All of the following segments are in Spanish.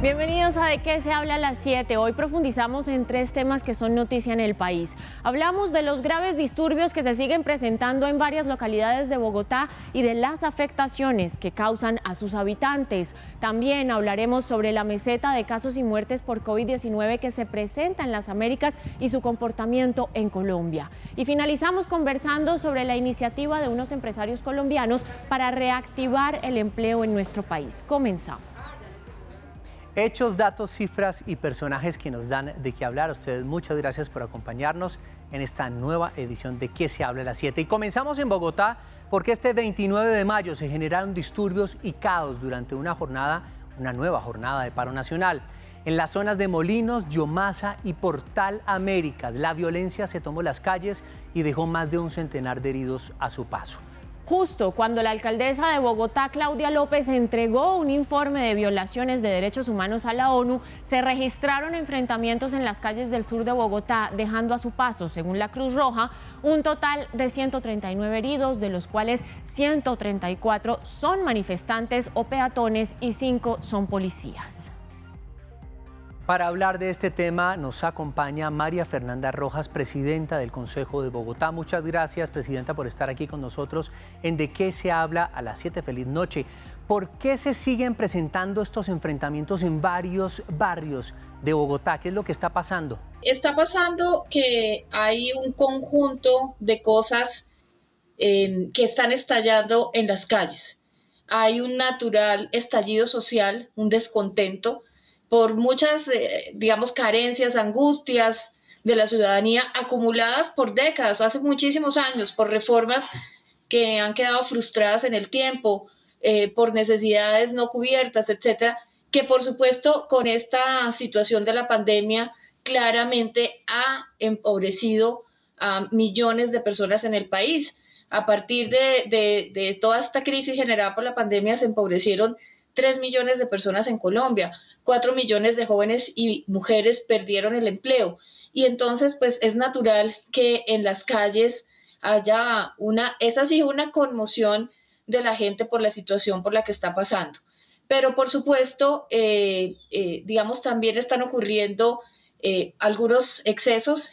Bienvenidos a ¿De qué se habla a las 7? Hoy profundizamos en tres temas que son noticia en el país. Hablamos de los graves disturbios que se siguen presentando en varias localidades de Bogotá y de las afectaciones que causan a sus habitantes. También hablaremos sobre la meseta de casos y muertes por COVID-19 que se presenta en las Américas y su comportamiento en Colombia. Y finalizamos conversando sobre la iniciativa de unos empresarios colombianos para reactivar el empleo en nuestro país. Comenzamos. Hechos, datos, cifras y personajes que nos dan de qué hablar. A ustedes muchas gracias por acompañarnos en esta nueva edición de ¿Qué se habla a las 7? Y comenzamos en Bogotá porque este 29 de mayo se generaron disturbios y caos durante una nueva jornada de paro nacional. En las zonas de Molinos, Yomasa y Portal Américas, la violencia se tomó las calles y dejó más de un centenar de heridos a su paso. Justo cuando la alcaldesa de Bogotá, Claudia López, entregó un informe de violaciones de derechos humanos a la ONU, se registraron enfrentamientos en las calles del sur de Bogotá, dejando a su paso, según la Cruz Roja, un total de 139 heridos, de los cuales 134 son manifestantes o peatones y 5 son policías. Para hablar de este tema nos acompaña María Fernanda Rojas, presidenta del Consejo de Bogotá. Muchas gracias, presidenta, por estar aquí con nosotros en ¿De qué se habla a las 7? Feliz noche. ¿Por qué se siguen presentando estos enfrentamientos en varios barrios de Bogotá? ¿Qué es lo que está pasando? Está pasando que hay un conjunto de cosas que están estallando en las calles. Hay un natural estallido social, un descontento por muchas, digamos, carencias, angustias de la ciudadanía acumuladas por décadas, hace muchísimos años, por reformas que han quedado frustradas en el tiempo, por necesidades no cubiertas, etcétera, que por supuesto con esta situación de la pandemia claramente ha empobrecido a millones de personas en el país. A partir de toda esta crisis generada por la pandemia se empobrecieron 3 millones de personas en Colombia, 4 millones de jóvenes y mujeres perdieron el empleo. Y entonces, pues es natural que en las calles haya una conmoción de la gente por la situación por la que está pasando. Pero por supuesto, digamos, también están ocurriendo algunos excesos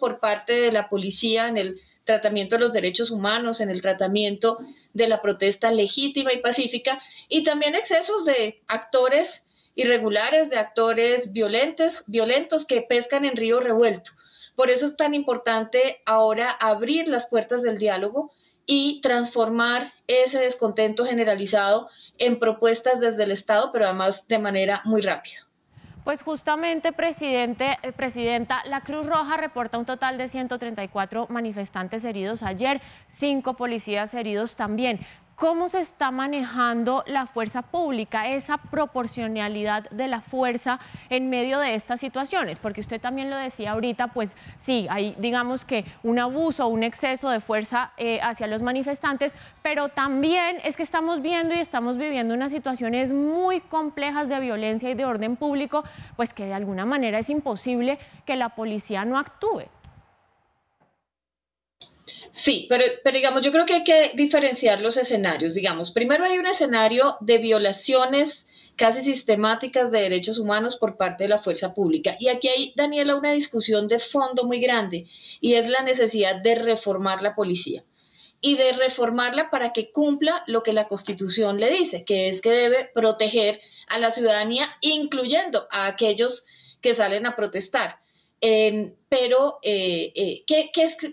por parte de la policía en el tratamiento de los derechos humanos, en el tratamiento de la protesta legítima y pacífica, y también excesos de actores irregulares, de actores violentos que pescan en río revuelto. Por eso es tan importante ahora abrir las puertas del diálogo y transformar ese descontento generalizado en propuestas desde el Estado, pero además de manera muy rápida. Pues justamente, presidenta, la Cruz Roja reporta un total de 134 manifestantes heridos ayer, 5 policías heridos también. ¿Cómo se está manejando la fuerza pública, esa proporcionalidad de la fuerza en medio de estas situaciones? Porque usted también lo decía ahorita, pues sí, hay digamos que un abuso, un exceso de fuerza hacia los manifestantes, pero también es que estamos viendo y estamos viviendo unas situaciones muy complejas de violencia y de orden público, pues que de alguna manera es imposible que la policía no actúe. Sí, pero digamos, yo creo que hay que diferenciar los escenarios. Digamos, primero hay un escenario de violaciones casi sistemáticas de derechos humanos por parte de la fuerza pública. Y aquí hay, Daniela, una discusión de fondo muy grande y es la necesidad de reformar la policía y de reformarla para que cumpla lo que la Constitución le dice, que es que debe proteger a la ciudadanía, incluyendo a aquellos que salen a protestar. ¿Qué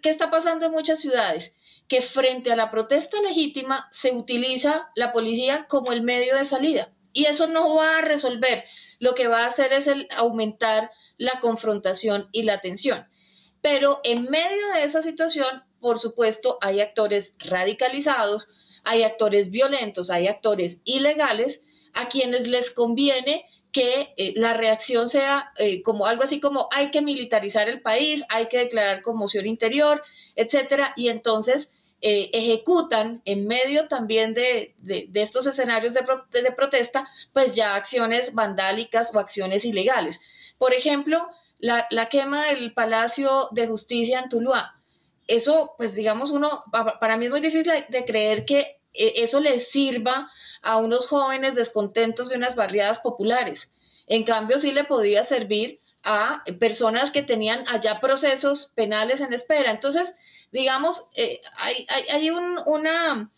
está pasando en muchas ciudades? Que frente a la protesta legítima se utiliza la policía como el medio de salida y eso no va a resolver. Lo que va a hacer es aumentar la confrontación y la tensión. Pero en medio de esa situación, por supuesto, hay actores radicalizados, hay actores violentos, hay actores ilegales a quienes les conviene que la reacción sea como algo así como hay que militarizar el país, hay que declarar conmoción interior, etcétera, y entonces ejecutan en medio también de estos escenarios de protesta, pues ya acciones vandálicas o acciones ilegales. Por ejemplo, la quema del Palacio de Justicia en Tuluá. Eso, pues digamos, para mí es muy difícil de creer que eso le sirva a unos jóvenes descontentos de unas barriadas populares. En cambio, sí le podía servir a personas que tenían allá procesos penales en espera. Entonces, digamos, hay una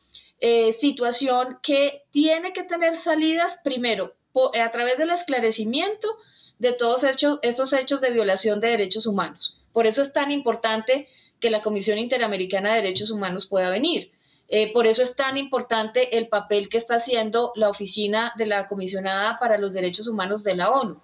situación que tiene que tener salidas primero a través del esclarecimiento de todos esos hechos de violación de derechos humanos. Por eso es tan importante que la Comisión Interamericana de Derechos Humanos pueda venir. Por eso es tan importante el papel que está haciendo la Oficina de la Comisionada para los Derechos Humanos de la ONU.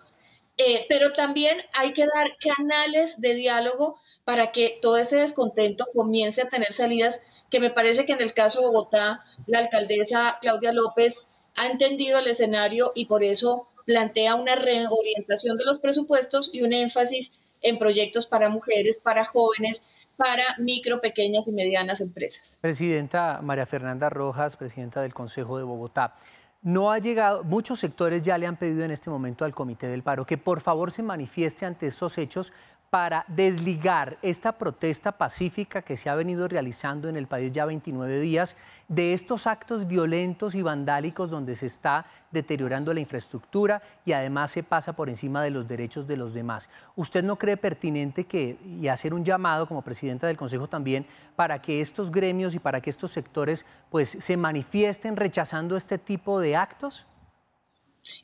Pero también hay que dar canales de diálogo para que todo ese descontento comience a tener salidas, que me parece que en el caso de Bogotá, la alcaldesa Claudia López ha entendido el escenario y por eso plantea una reorientación de los presupuestos y un énfasis en proyectos para mujeres, para jóvenes, para micro, pequeñas y medianas empresas. Presidenta María Fernanda Rojas, presidenta del Consejo de Bogotá. No ha llegado, muchos sectores ya le han pedido en este momento al Comité del Paro que por favor se manifieste ante estos hechos para desligar esta protesta pacífica que se ha venido realizando en el país ya 29 días de estos actos violentos y vandálicos donde se está deteriorando la infraestructura y además se pasa por encima de los derechos de los demás. ¿Usted no cree pertinente y hacer un llamado como presidenta del Consejo también para que estos gremios y para que estos sectores pues se manifiesten rechazando este tipo de actos?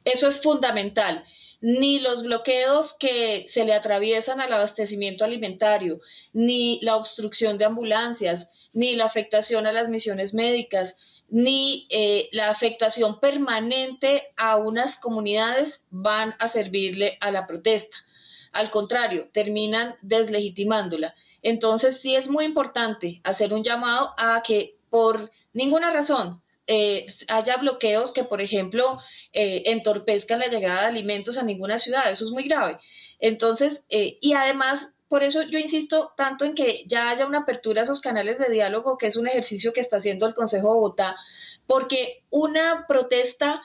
Eso es fundamental. Ni los bloqueos que se le atraviesan al abastecimiento alimentario, ni la obstrucción de ambulancias, ni la afectación a las misiones médicas, ni la afectación permanente a unas comunidades van a servirle a la protesta. Al contrario, terminan deslegitimándola. Entonces, sí es muy importante hacer un llamado a que por ninguna razón haya bloqueos que, por ejemplo, entorpezcan la llegada de alimentos a ninguna ciudad. Eso es muy grave. Entonces, y además, por eso yo insisto tanto en que ya haya una apertura a esos canales de diálogo, que es un ejercicio que está haciendo el Consejo de Bogotá, porque una protesta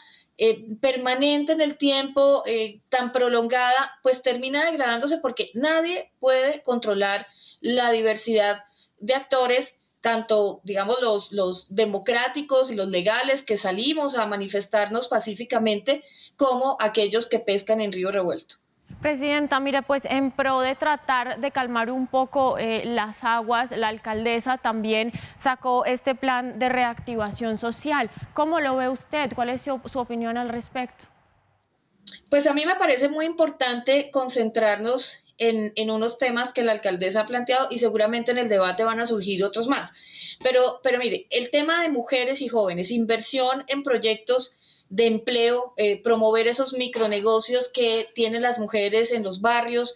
permanente en el tiempo, tan prolongada, pues termina degradándose porque nadie puede controlar la diversidad de actores, tanto, digamos, los democráticos y los legales que salimos a manifestarnos pacíficamente, como aquellos que pescan en río revuelto. Presidenta, mire, pues en pro de tratar de calmar un poco las aguas, la alcaldesa también sacó este plan de reactivación social. ¿Cómo lo ve usted? ¿Cuál es su opinión al respecto? Pues a mí me parece muy importante concentrarnos en unos temas que la alcaldesa ha planteado y seguramente en el debate van a surgir otros más. Pero mire, el tema de mujeres y jóvenes, inversión en proyectos de empleo, promover esos micronegocios que tienen las mujeres en los barrios,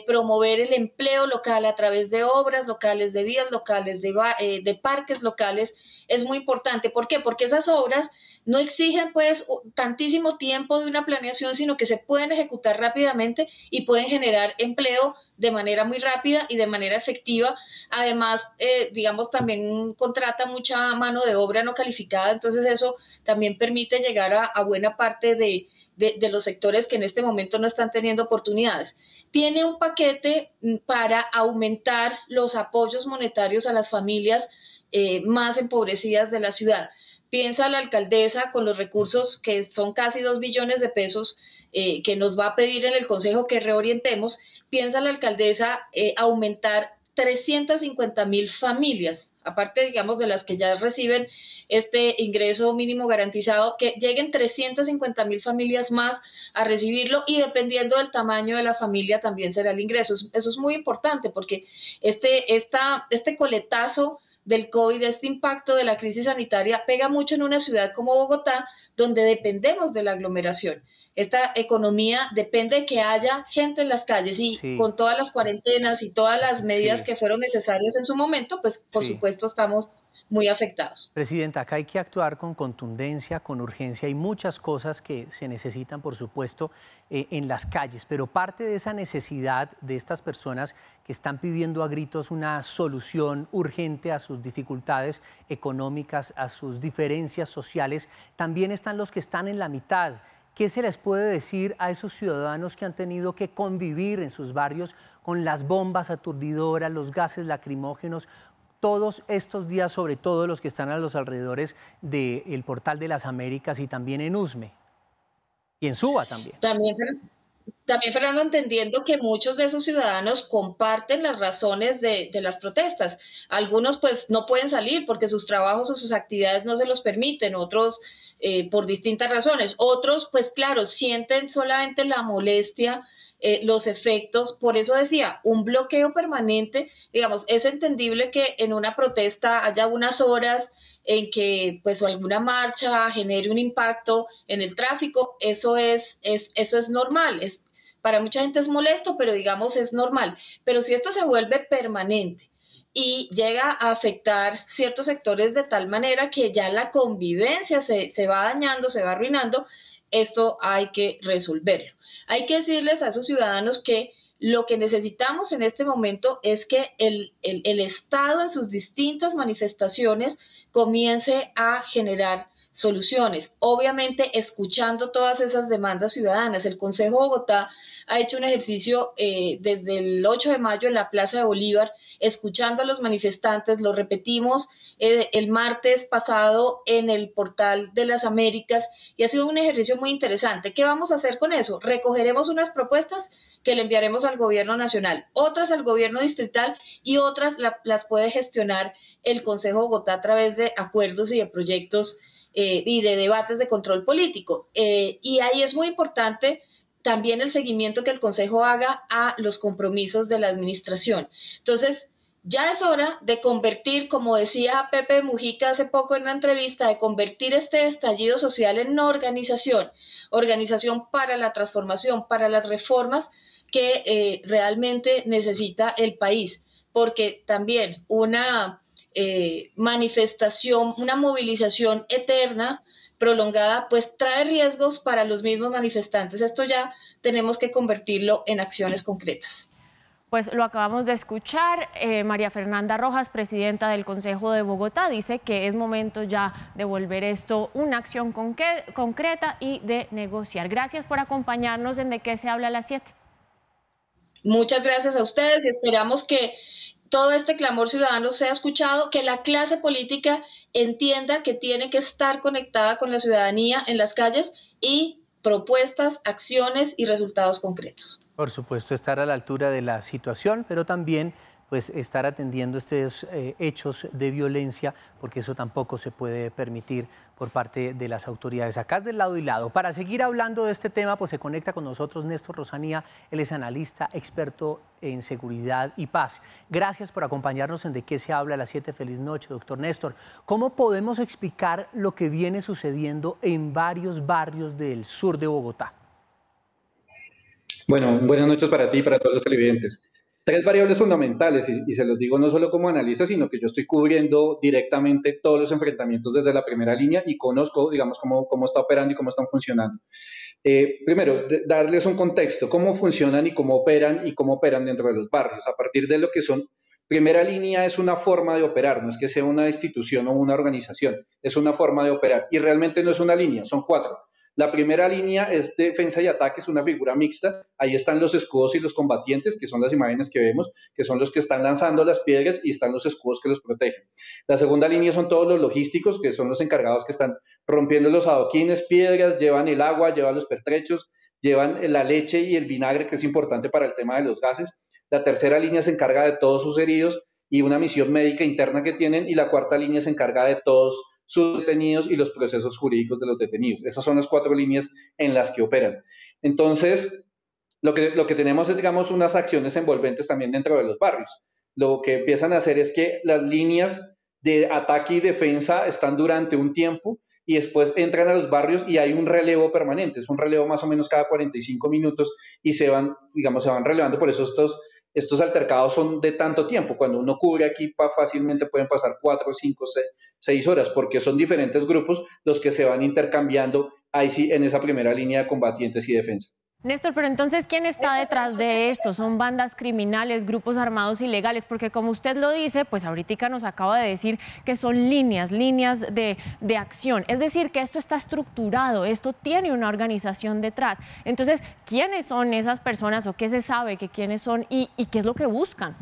promover el empleo local a través de obras locales, de vías locales, de parques locales, es muy importante. ¿Por qué? Porque esas obras no exigen pues tantísimo tiempo de una planeación, sino que se pueden ejecutar rápidamente y pueden generar empleo de manera muy rápida y de manera efectiva. Además, digamos, también contrata mucha mano de obra no calificada, entonces eso también permite llegar a buena parte de los sectores que en este momento no están teniendo oportunidades. Tiene un paquete para aumentar los apoyos monetarios a las familias más empobrecidas de la ciudad. Piensa la alcaldesa con los recursos que son casi 2 billones de pesos que nos va a pedir en el Consejo que reorientemos, piensa la alcaldesa aumentar 350.000 familias, aparte, digamos, de las que ya reciben este ingreso mínimo garantizado, que lleguen 350.000 familias más a recibirlo y dependiendo del tamaño de la familia también será el ingreso. Eso es muy importante porque este coletazo del COVID, este impacto de la crisis sanitaria pega mucho en una ciudad como Bogotá, donde dependemos de la aglomeración. Esta economía depende de que haya gente en las calles y sí, con todas las cuarentenas y todas las medidas sí, que fueron necesarias en su momento, pues por sí, supuesto estamos muy afectados. Presidenta, acá hay que actuar con contundencia, con urgencia. Hay muchas cosas que se necesitan, por supuesto, en las calles, pero parte de esa necesidad de estas personas que están pidiendo a gritos una solución urgente a sus dificultades económicas, a sus diferencias sociales, también están los que están en la mitad. ¿Qué se les puede decir a esos ciudadanos que han tenido que convivir en sus barrios con las bombas aturdidoras, los gases lacrimógenos, todos estos días, sobre todo los que están a los alrededores del Portal de las Américas y también en Usme Y en Suba también. También, Fernando, entendiendo que muchos de esos ciudadanos comparten las razones de las protestas. Algunos pues no pueden salir porque sus trabajos o sus actividades no se los permiten, otros por distintas razones. Otros pues claro, sienten solamente la molestia, los efectos. Por eso decía, un bloqueo permanente, digamos, es entendible que en una protesta haya unas horas en que pues alguna marcha genere un impacto en el tráfico, eso es normal, para mucha gente es molesto, pero digamos es normal. Pero si esto se vuelve permanente y llega a afectar ciertos sectores de tal manera que ya la convivencia se va dañando, se va arruinando, esto hay que resolverlo. Hay que decirles a esos ciudadanos que lo que necesitamos en este momento es que el Estado en sus distintas manifestaciones comience a generar soluciones, obviamente escuchando todas esas demandas ciudadanas. El Consejo de Bogotá ha hecho un ejercicio desde el 8 de mayo en la Plaza de Bolívar, escuchando a los manifestantes, lo repetimos el martes pasado en el Portal de las Américas y ha sido un ejercicio muy interesante. ¿Qué vamos a hacer con eso? Recogeremos unas propuestas que le enviaremos al gobierno nacional, otras al gobierno distrital y otras las puede gestionar el Consejo de Bogotá a través de acuerdos y de proyectos y de debates de control político. Y ahí es muy importante también el seguimiento que el Consejo haga a los compromisos de la administración. Entonces, ya es hora de convertir, como decía Pepe Mujica hace poco en una entrevista, de convertir este estallido social en una organización para la transformación, para las reformas que realmente necesita el país, porque también una manifestación, una movilización eterna, prolongada, pues trae riesgos para los mismos manifestantes. Esto ya tenemos que convertirlo en acciones concretas. Pues lo acabamos de escuchar, María Fernanda Rojas, presidenta del Consejo de Bogotá, dice que es momento ya de volver esto una acción concreta y de negociar. Gracias por acompañarnos en De qué se habla a las 7. Muchas gracias a ustedes y esperamos que todo este clamor ciudadano sea escuchado, que la clase política entienda que tiene que estar conectada con la ciudadanía en las calles y propuestas, acciones y resultados concretos. Por supuesto, estar a la altura de la situación, pero también pues estar atendiendo estos hechos de violencia, porque eso tampoco se puede permitir por parte de las autoridades. Acá es del lado y lado. Para seguir hablando de este tema, pues se conecta con nosotros Néstor Rosanía, él es analista, experto en seguridad y paz. Gracias por acompañarnos en De qué se habla a las 7. Feliz noche, doctor Néstor. ¿Cómo podemos explicar lo que viene sucediendo en varios barrios del sur de Bogotá? Bueno, buenas noches para ti y para todos los televidentes. Tres variables fundamentales, y se los digo no solo como analista, sino que yo estoy cubriendo directamente todos los enfrentamientos desde la primera línea y conozco, digamos, cómo está operando y cómo están funcionando. Primero, darles un contexto, cómo funcionan y cómo operan dentro de los barrios. A partir de lo que son, primera línea es una forma de operar, no es que sea una institución o una organización, es una forma de operar. Y realmente no es una línea, son 4. La primera línea es defensa y ataque, es una figura mixta. Ahí están los escudos y los combatientes, que son las imágenes que vemos, que son los que están lanzando las piedras y están los escudos que los protegen. La segunda línea son todos los logísticos, que son los encargados que están rompiendo los adoquines, piedras, llevan el agua, llevan los pertrechos, llevan la leche y el vinagre, que es importante para el tema de los gases. La tercera línea se encarga de todos sus heridos y una misión médica interna que tienen. Y la cuarta línea se encarga de todos sus detenidos y los procesos jurídicos de los detenidos. Esas son las 4 líneas en las que operan. Entonces, lo que tenemos es, digamos, unas acciones envolventes también dentro de los barrios. Lo que empiezan a hacer es que las líneas de ataque y defensa están durante un tiempo y después entran a los barrios y hay un relevo permanente. Es un relevo más o menos cada 45 minutos y se van relevando. Por eso estos altercados son de tanto tiempo. Cuando uno cubre aquí, fácilmente pueden pasar 4, 5, 6 horas, porque son diferentes grupos los que se van intercambiando ahí sí en esa primera línea de combatientes y defensa. Néstor, pero entonces, ¿quién está detrás de esto? ¿Son bandas criminales, grupos armados ilegales? Porque como usted lo dice, pues ahorita nos acaba de decir que son líneas de acción. Es decir, que esto está estructurado, esto tiene una organización detrás. Entonces, ¿quiénes son esas personas o qué se sabe que quiénes son y qué es lo que buscan?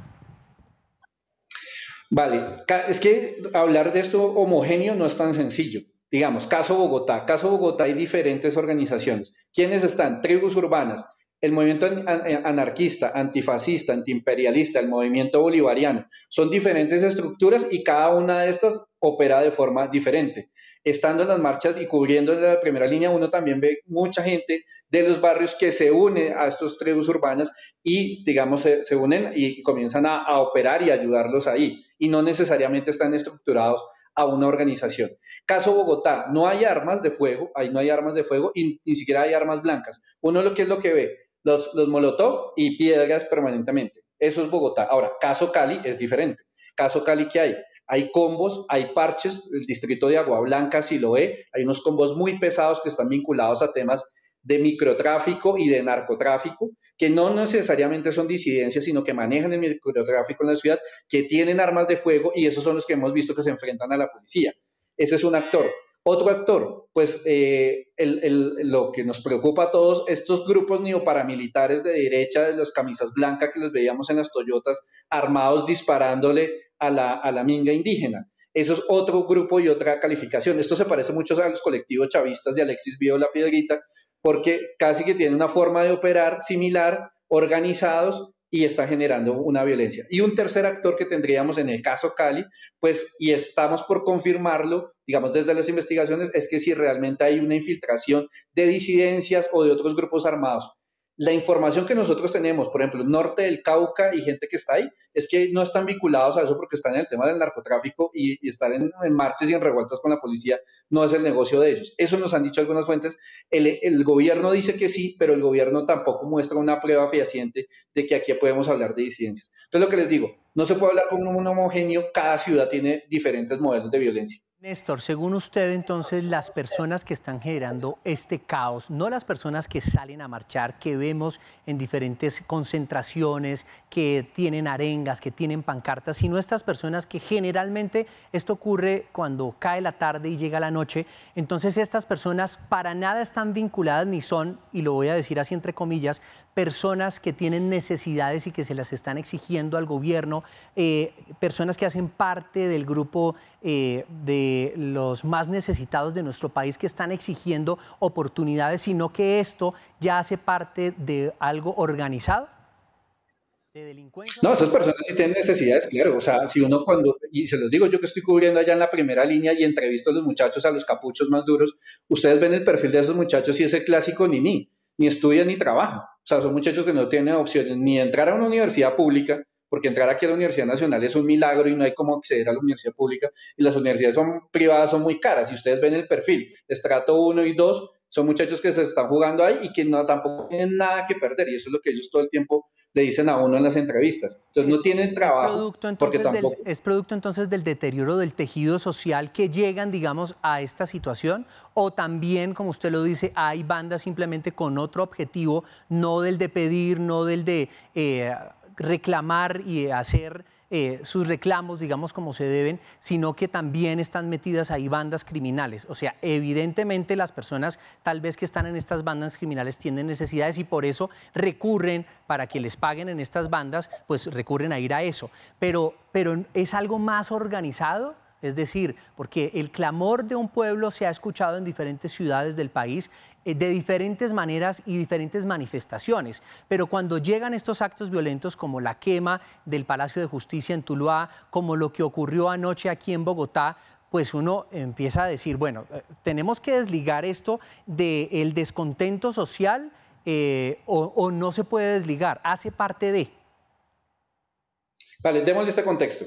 Vale, es que hablar de esto homogéneo no es tan sencillo, Digamos, caso Bogotá. Caso Bogotá hay diferentes organizaciones. ¿Quiénes están? Tribus urbanas, el movimiento anarquista, antifascista, antiimperialista, el movimiento bolivariano. Son diferentes estructuras y cada una de estas opera de forma diferente. Estando en las marchas y cubriendo la primera línea, uno también ve mucha gente de los barrios que se une a estos tribus urbanas y, digamos, se unen y comienzan a operar y ayudarlos ahí. Y no necesariamente están estructurados a una organización. Caso Bogotá, no hay armas de fuego, ahí no hay armas de fuego y ni siquiera hay armas blancas. Uno lo que es lo que ve, los molotov y piedras permanentemente. Eso es Bogotá. Ahora, caso Cali es diferente. Caso Cali, ¿qué hay? Hay combos, hay parches, el distrito de Agua Blanca, Siloé, hay unos combos muy pesados que están vinculados a temas de microtráfico y de narcotráfico, que no necesariamente son disidencias, sino que manejan el microtráfico en la ciudad, que tienen armas de fuego y esos son los que hemos visto que se enfrentan a la policía. Ese es un actor. Otro actor, pues lo que nos preocupa a todos, estos grupos neoparamilitares de derecha, de las camisas blancas que los veíamos en las Toyotas, armados disparándole a la minga indígena. Eso es otro grupo y otra calificación. Esto se parece mucho a los colectivos chavistas de Alexis Viejo La Piedrita, porque casi que tienen una forma de operar similar, organizados, y está generando una violencia. Y un tercer actor que tendríamos en el caso Cali, pues, y estamos por confirmarlo, digamos, desde las investigaciones, es que si realmente hay una infiltración de disidencias o de otros grupos armados. La información que nosotros tenemos, por ejemplo, norte del Cauca y gente que está ahí, es que no están vinculados a eso porque están en el tema del narcotráfico y están en marchas y en revueltas con la policía, no es el negocio de ellos. Eso nos han dicho algunas fuentes. El gobierno dice que sí, pero el gobierno tampoco muestra una prueba fehaciente de que aquí podemos hablar de disidencias. Entonces, lo que les digo, no se puede hablar con un homogéneo, cada ciudad tiene diferentes modelos de violencia. Néstor, según usted, entonces, las personas que están generando este caos, no las personas que salen a marchar, que vemos en diferentes concentraciones, que tienen arengas, que tienen pancartas, sino estas personas que generalmente esto ocurre cuando cae la tarde y llega la noche, entonces estas personas para nada están vinculadas ni son, y lo voy a decir así entre comillas, personas que tienen necesidades y que se las están exigiendo al gobierno, personas que hacen parte del grupo de los más necesitados de nuestro país que están exigiendo oportunidades, sino que esto ya hace parte de algo organizado, de delincuencia. No, esas personas sí tienen necesidades, claro. O sea, si uno y se los digo yo que estoy cubriendo allá en la primera línea y entrevisto a los muchachos, a los capuchos más duros, ustedes ven el perfil de esos muchachos y es el clásico ni estudian ni trabajan. O sea, son muchachos que no tienen opciones ni de entrar a una universidad pública, porque entrar aquí a la Universidad Nacional es un milagro y no hay cómo acceder a la universidad pública, y las universidades privadas son muy caras. Si ustedes ven el perfil, estrato 1 y 2, son muchachos que se están jugando ahí y que tampoco tienen nada que perder, y eso es lo que ellos todo el tiempo le dicen a uno en las entrevistas. Entonces no tienen trabajo porque tampoco... ¿Es producto entonces del deterioro del tejido social que llegan, digamos, a esta situación? ¿O también, como usted lo dice, hay bandas simplemente con otro objetivo, no del de pedir, no del de reclamar y hacer sus reclamos, digamos, como se deben, sino que también están metidas ahí bandas criminales? O sea, evidentemente las personas tal vez que están en estas bandas criminales tienen necesidades y por eso recurren, para que les paguen en estas bandas, pues recurren a ir a eso. Pero ¿es algo más organizado? Es decir, porque el clamor de un pueblo se ha escuchado en diferentes ciudades del país de diferentes maneras y diferentes manifestaciones, pero cuando llegan estos actos violentos como la quema del Palacio de Justicia en Tuluá, como lo que ocurrió anoche aquí en Bogotá, pues uno empieza a decir, bueno, tenemos que desligar esto del descontento social o no se puede desligar, hace parte de... Vale, démosle este contexto.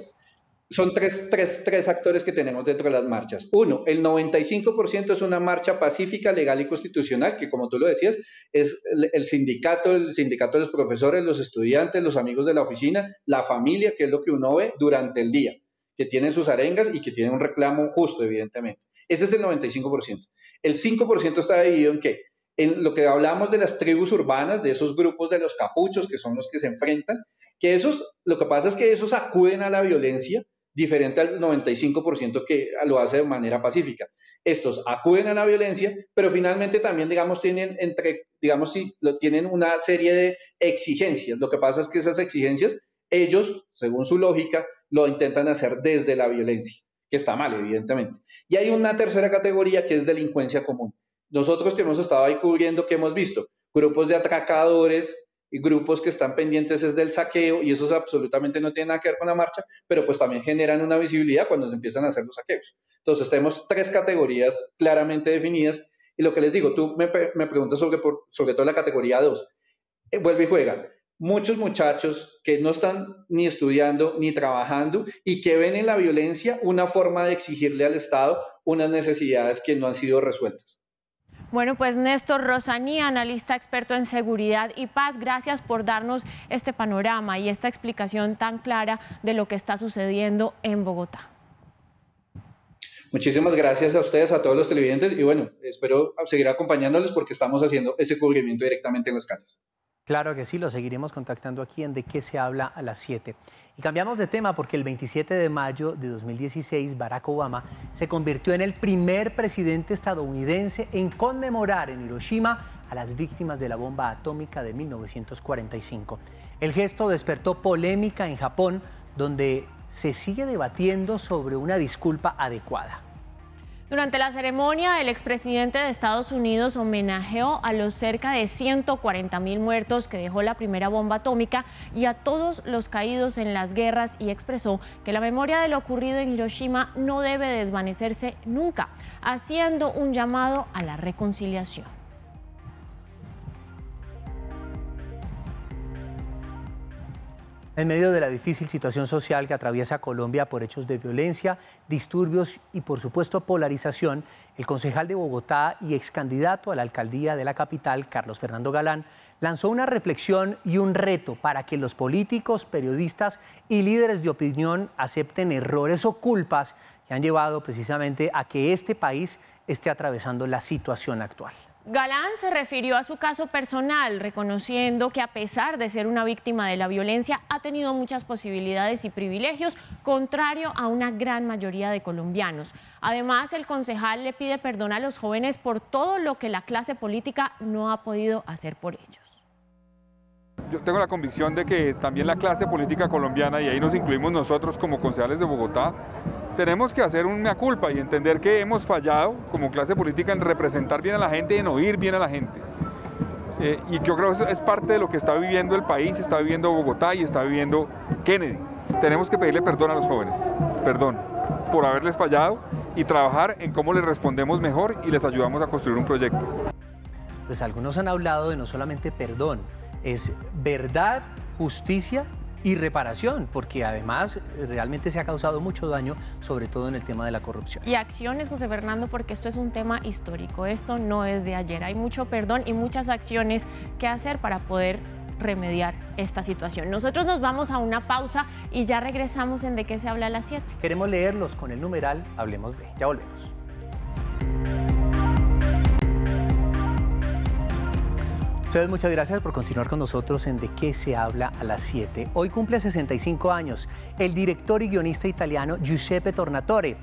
Son tres actores que tenemos dentro de las marchas. Uno, el 95% es una marcha pacífica, legal y constitucional, que como tú lo decías, es el sindicato de los profesores, los estudiantes, los amigos de la oficina, la familia, que es lo que uno ve durante el día, que tienen sus arengas y que tienen un reclamo justo, evidentemente. Ese es el 95%. El 5% está dividido en ¿qué? En lo que hablamos de las tribus urbanas, de esos grupos de los capuchos, que son los que se enfrentan, que lo que pasa es que esos acuden a la violencia, diferente al 95% que lo hace de manera pacífica. Estos acuden a la violencia, pero finalmente también, digamos, tienen una serie de exigencias. Lo que pasa es que esas exigencias, ellos, según su lógica, lo intentan hacer desde la violencia. que está mal, evidentemente. Y hay una tercera categoría que es delincuencia común. Nosotros que hemos estado ahí cubriendo, ¿qué hemos visto? Grupos de atracadores y grupos que están pendientes es del saqueo, y eso absolutamente no tiene nada que ver con la marcha, pero pues también generan una visibilidad cuando se empiezan a hacer los saqueos. Entonces tenemos tres categorías claramente definidas, y lo que les digo, tú me preguntas sobre todo la categoría 2. Vuelve y juega. Muchos muchachos que no están ni estudiando ni trabajando y que ven en la violencia una forma de exigirle al Estado unas necesidades que no han sido resueltas. Bueno, pues Néstor Rosaní, analista experto en seguridad y paz, gracias por darnos este panorama y esta explicación tan clara de lo que está sucediendo en Bogotá. Muchísimas gracias a ustedes, a todos los televidentes, y bueno, espero seguir acompañándoles porque estamos haciendo ese cubrimiento directamente en las calles. Claro que sí, lo seguiremos contactando aquí en De Qué se habla a las 7. Y cambiamos de tema porque el 27 de mayo de 2016 Barack Obama se convirtió en el primer presidente estadounidense en conmemorar en Hiroshima a las víctimas de la bomba atómica de 1945. El gesto despertó polémica en Japón, donde se sigue debatiendo sobre una disculpa adecuada. Durante la ceremonia, el expresidente de Estados Unidos homenajeó a los cerca de 140.000 muertos que dejó la primera bomba atómica y a todos los caídos en las guerras, y expresó que la memoria de lo ocurrido en Hiroshima no debe desvanecerse nunca, haciendo un llamado a la reconciliación. En medio de la difícil situación social que atraviesa Colombia por hechos de violencia, disturbios y, por supuesto, polarización, el concejal de Bogotá y ex candidato a la alcaldía de la capital, Carlos Fernando Galán, lanzó una reflexión y un reto para que los políticos, periodistas y líderes de opinión acepten errores o culpas que han llevado precisamente a que este país esté atravesando la situación actual. Galán se refirió a su caso personal, reconociendo que a pesar de ser una víctima de la violencia, ha tenido muchas posibilidades y privilegios, contrario a una gran mayoría de colombianos. Además, el concejal le pide perdón a los jóvenes por todo lo que la clase política no ha podido hacer por ellos. Yo tengo la convicción de que también la clase política colombiana, y ahí nos incluimos nosotros como concejales de Bogotá, tenemos que hacer un mea culpa y entender que hemos fallado como clase política en representar bien a la gente y en oír bien a la gente. Y yo creo que eso es parte de lo que está viviendo el país, está viviendo Bogotá y está viviendo Kennedy. Tenemos que pedirle perdón a los jóvenes, perdón por haberles fallado, y trabajar en cómo les respondemos mejor y les ayudamos a construir un proyecto. Pues algunos han hablado de no solamente perdón, es verdad, justicia y reparación, porque además realmente se ha causado mucho daño, sobre todo en el tema de la corrupción. Y acciones, José Fernando, porque esto es un tema histórico, esto no es de ayer, hay mucho perdón y muchas acciones que hacer para poder remediar esta situación. Nosotros nos vamos a una pausa y ya regresamos en De Qué se habla a las 7. Queremos leerlos con el numeral Hablemos de. Ya volvemos. Ustedes, muchas gracias por continuar con nosotros en De Qué se habla a las 7. Hoy cumple 65 años el director y guionista italiano Giuseppe Tornatore.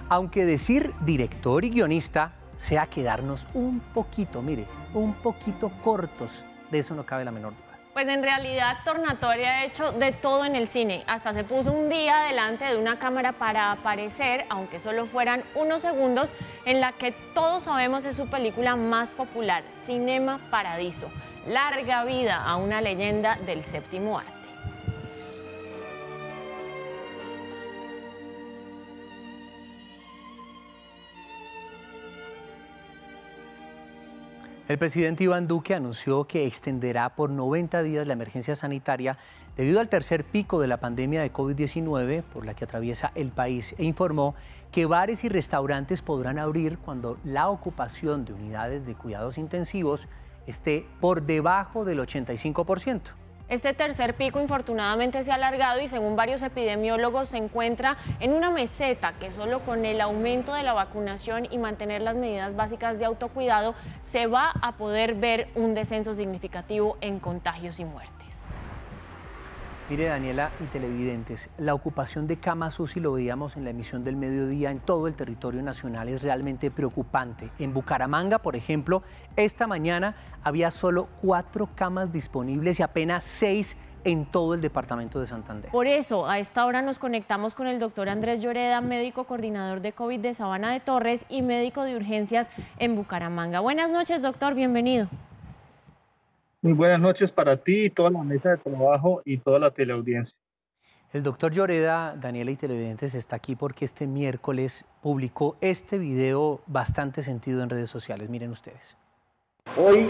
Aunque decir director y guionista sea quedarnos un poquito, mire, un poquito cortos, de eso no cabe la menor duda. Pues en realidad Tornatore ha hecho de todo en el cine. Hasta se puso un día delante de una cámara para aparecer, aunque solo fueran unos segundos, en la que todos sabemos es su película más popular, Cinema Paradiso. Larga vida a una leyenda del séptimo arte. El presidente Iván Duque anunció que extenderá por 90 días la emergencia sanitaria debido al tercer pico de la pandemia de COVID-19 por la que atraviesa el país, e informó que bares y restaurantes podrán abrir cuando la ocupación de unidades de cuidados intensivos esté por debajo del 85%. Este tercer pico infortunadamente se ha alargado y según varios epidemiólogos se encuentra en una meseta que solo con el aumento de la vacunación y mantener las medidas básicas de autocuidado se va a poder ver un descenso significativo en contagios y muertes. Mire, Daniela y televidentes, la ocupación de camas UCI, lo veíamos en la emisión del mediodía, en todo el territorio nacional es realmente preocupante. En Bucaramanga, por ejemplo, esta mañana había solo 4 camas disponibles y apenas 6 en todo el departamento de Santander. Por eso, a esta hora nos conectamos con el doctor Andrés Lloreda, médico coordinador de COVID de Sabana de Torres y médico de urgencias en Bucaramanga. Buenas noches, doctor, bienvenido. Muy buenas noches para ti y toda la mesa de trabajo y toda la teleaudiencia. El doctor Lloreda, Daniela y televidentes, está aquí porque este miércoles publicó este video bastante sentido en redes sociales. Miren ustedes. Hoy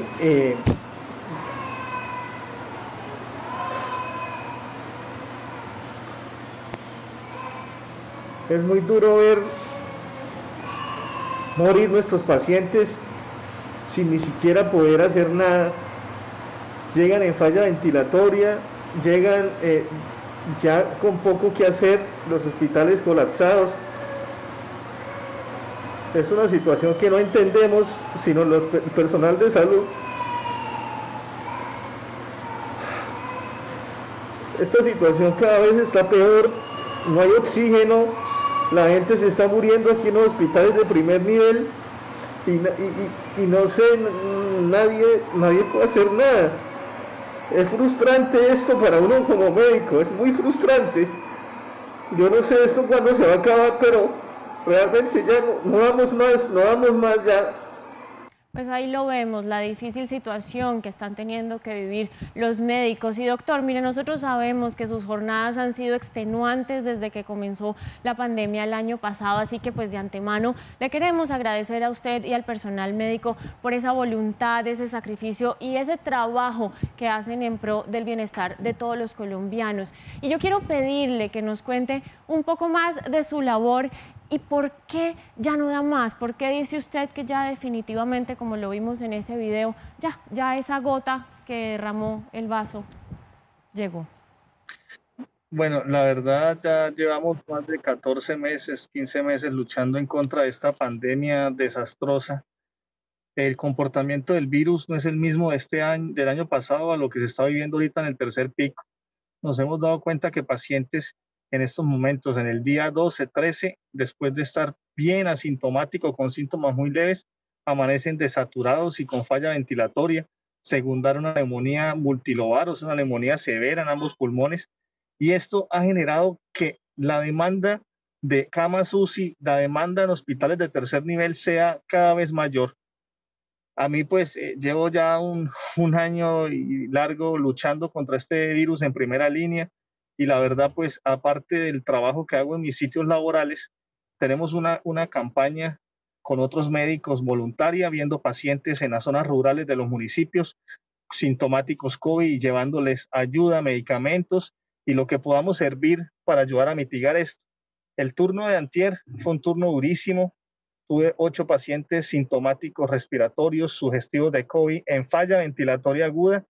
es muy duro ver morir nuestros pacientes sin ni siquiera poder hacer nada. Llegan en falla ventilatoria, llegan ya con poco que hacer, los hospitales colapsados. Es una situación que no entendemos, sino el personal de salud. Esta situación cada vez está peor, no hay oxígeno, la gente se está muriendo aquí en los hospitales de primer nivel y no sé, nadie puede hacer nada. Es frustrante esto para uno como médico, es muy frustrante. Yo no sé esto cuándo se va a acabar, pero realmente ya no damos más ya. Pues ahí lo vemos, la difícil situación que están teniendo que vivir los médicos. Y doctor, mire, nosotros sabemos que sus jornadas han sido extenuantes desde que comenzó la pandemia el año pasado, así que pues de antemano le queremos agradecer a usted y al personal médico por esa voluntad, ese sacrificio y ese trabajo que hacen en pro del bienestar de todos los colombianos. Y yo quiero pedirle que nos cuente un poco más de su labor. ¿Y por qué ya no da más? ¿Por qué dice usted que ya definitivamente, como lo vimos en ese video, ya esa gota que derramó el vaso llegó? Bueno, la verdad ya llevamos más de 14 meses, 15 meses luchando en contra de esta pandemia desastrosa. El comportamiento del virus no es el mismo de este año, del año pasado a lo que se está viviendo ahorita en el tercer pico. Nos hemos dado cuenta que pacientes en estos momentos, en el día 12, 13, después de estar bien asintomático con síntomas muy leves, amanecen desaturados y con falla ventilatoria, secundar una neumonía multilobar, o sea, una neumonía severa en ambos pulmones, y esto ha generado que la demanda de camas UCI, la demanda en hospitales de tercer nivel sea cada vez mayor. A mí pues llevo ya un año y largo luchando contra este virus en primera línea. Y la verdad, pues, aparte del trabajo que hago en mis sitios laborales, tenemos una campaña con otros médicos voluntaria, viendo pacientes en las zonas rurales de los municipios, sintomáticos COVID, y llevándoles ayuda, medicamentos y lo que podamos servir para ayudar a mitigar esto. El turno de antier fue un turno durísimo. Tuve 8 pacientes sintomáticos respiratorios sugestivos de COVID en falla ventilatoria aguda,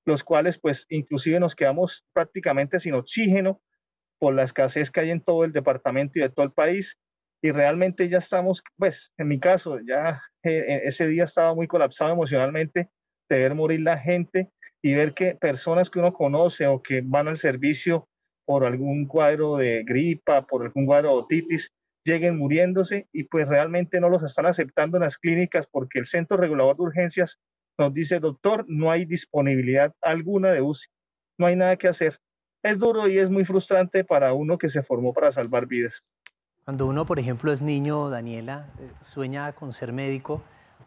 los cuales pues inclusive nos quedamos prácticamente sin oxígeno por la escasez que hay en todo el departamento y de todo el país, y realmente ya estamos, pues en mi caso, ya ese día estaba muy colapsado emocionalmente de ver morir la gente y ver que personas que uno conoce o que van al servicio por algún cuadro de gripa, por algún cuadro de otitis, lleguen muriéndose, y pues realmente no los están aceptando en las clínicas porque el Centro Regulador de Urgencias nos dice: doctor, no hay disponibilidad alguna de UCI, no hay nada que hacer. Es duro y es muy frustrante para uno que se formó para salvar vidas. Cuando uno, por ejemplo, es niño, Daniela, sueña con ser médico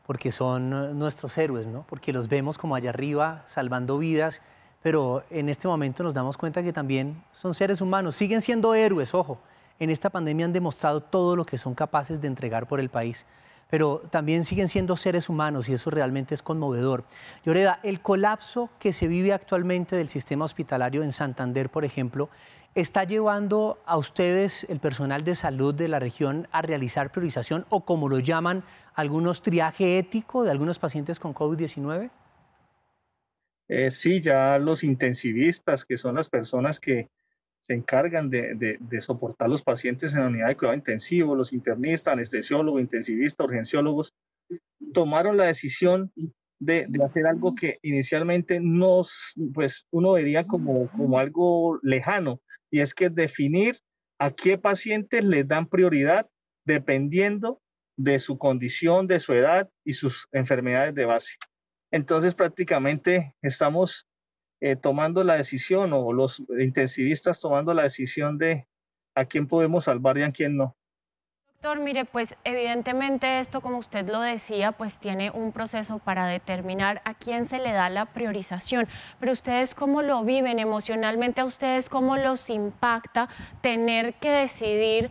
porque son nuestros héroes, ¿no? Porque los vemos como allá arriba salvando vidas, pero en este momento nos damos cuenta que también son seres humanos, siguen siendo héroes, ojo. En esta pandemia han demostrado todo lo que son capaces de entregar por el país, pero también siguen siendo seres humanos y eso realmente es conmovedor. Lloreda, el colapso que se vive actualmente del sistema hospitalario en Santander, por ejemplo, ¿está llevando a ustedes, el personal de salud de la región, a realizar priorización o, como lo llaman algunos, triaje ético de algunos pacientes con COVID-19? Sí, ya los intensivistas, que son las personas que se encargan de soportar los pacientes en la unidad de cuidado intensivo, los internistas, anestesiólogos, intensivistas, urgenciólogos, tomaron la decisión de hacer algo que inicialmente pues uno vería como algo lejano, y es que definir a qué pacientes les dan prioridad dependiendo de su condición, de su edad y sus enfermedades de base. Entonces prácticamente estamos tomando la decisión, o los intensivistas tomando la decisión de a quién podemos salvar y a quién no. Doctor, mire, pues evidentemente esto, como usted lo decía, pues tiene un proceso para determinar a quién se le da la priorización, pero ustedes cómo lo viven emocionalmente, a ustedes cómo los impacta tener que decidir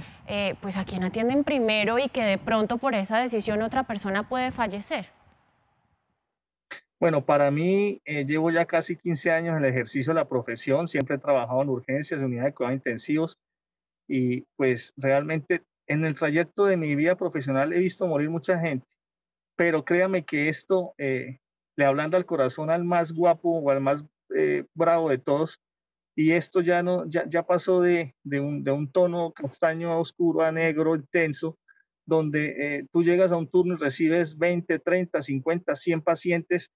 pues a quién atienden primero y que de pronto por esa decisión otra persona puede fallecer. Bueno, para mí llevo ya casi 15 años en el ejercicio de la profesión, siempre he trabajado en urgencias, en unidades de cuidados intensivos, y pues realmente en el trayecto de mi vida profesional he visto morir mucha gente, pero créame que esto, le hablando al corazón al más guapo o al más bravo de todos, y esto ya no, ya pasó de un tono castaño oscuro a negro intenso, donde tú llegas a un turno y recibes 20, 30, 50, 100 pacientes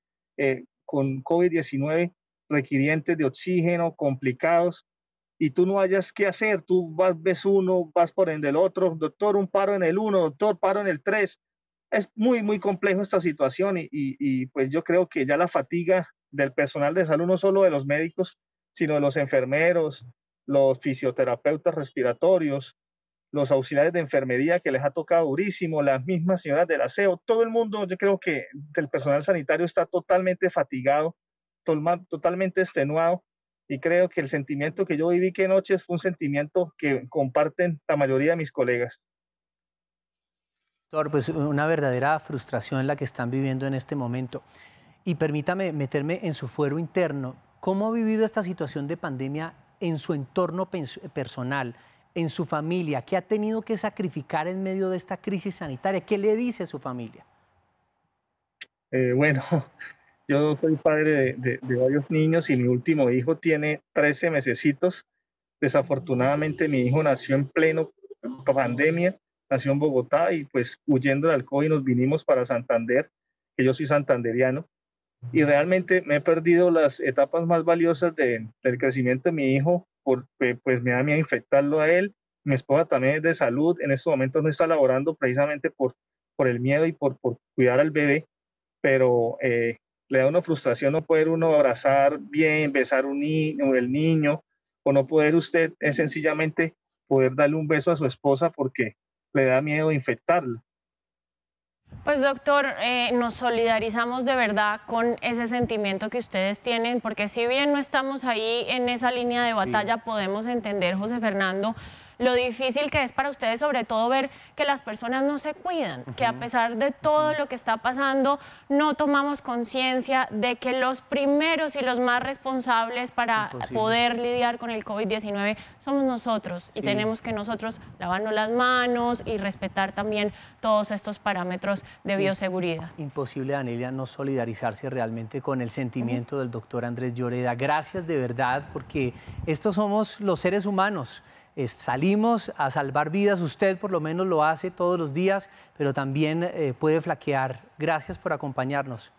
con COVID-19 requirientes de oxígeno, complicados, y tú no hayas qué hacer, tú vas, ves uno, vas por el del otro, doctor, un paro en el 1, doctor, paro en el 3. Es muy, muy complejo esta situación y pues yo creo que ya la fatiga del personal de salud, no solo de los médicos, sino de los enfermeros, los fisioterapeutas respiratorios, los auxiliares de enfermería que les ha tocado durísimo, las mismas señoras del aseo, todo el mundo, yo creo que el personal sanitario está totalmente fatigado, totalmente extenuado, y creo que el sentimiento que yo viví que anoche fue un sentimiento que comparten la mayoría de mis colegas. Doctor, pues una verdadera frustración la que están viviendo en este momento. Y permítame meterme en su fuero interno. ¿Cómo ha vivido esta situación de pandemia en su entorno personal, en su familia? ¿Qué ha tenido que sacrificar en medio de esta crisis sanitaria? ¿Qué le dice a su familia? Bueno, yo soy padre de varios niños y mi último hijo tiene 13 mesecitos. Desafortunadamente mi hijo nació en pleno pandemia, nació en Bogotá y pues huyendo del COVID nos vinimos para Santander, que yo soy santanderiano, y realmente me he perdido las etapas más valiosas del crecimiento de mi hijo, porque pues me da miedo infectarlo a él. Mi esposa también es de salud, en estos momentos no está laborando precisamente por el miedo y por cuidar al bebé, pero le da una frustración no poder uno abrazar bien, besar el niño, o no poder usted sencillamente poder darle un beso a su esposa porque le da miedo infectarlo. Pues doctor, nos solidarizamos de verdad con ese sentimiento que ustedes tienen, porque si bien no estamos ahí en esa línea de batalla, sí, podemos entender, José Fernando, lo difícil que es para ustedes, sobre todo ver que las personas no se cuidan, que a pesar de todo lo que está pasando, no tomamos conciencia de que los primeros y los más responsables para poder lidiar con el COVID-19 somos nosotros, y tenemos que nosotros lavarnos las manos y respetar también todos estos parámetros de bioseguridad. Imposible, Danelia, no solidarizarse realmente con el sentimiento del doctor Andrés Lloreda. Gracias de verdad, porque estos somos los seres humanos. Salimos a salvar vidas, usted por lo menos lo hace todos los días, pero también puede flaquear. Gracias por acompañarnos.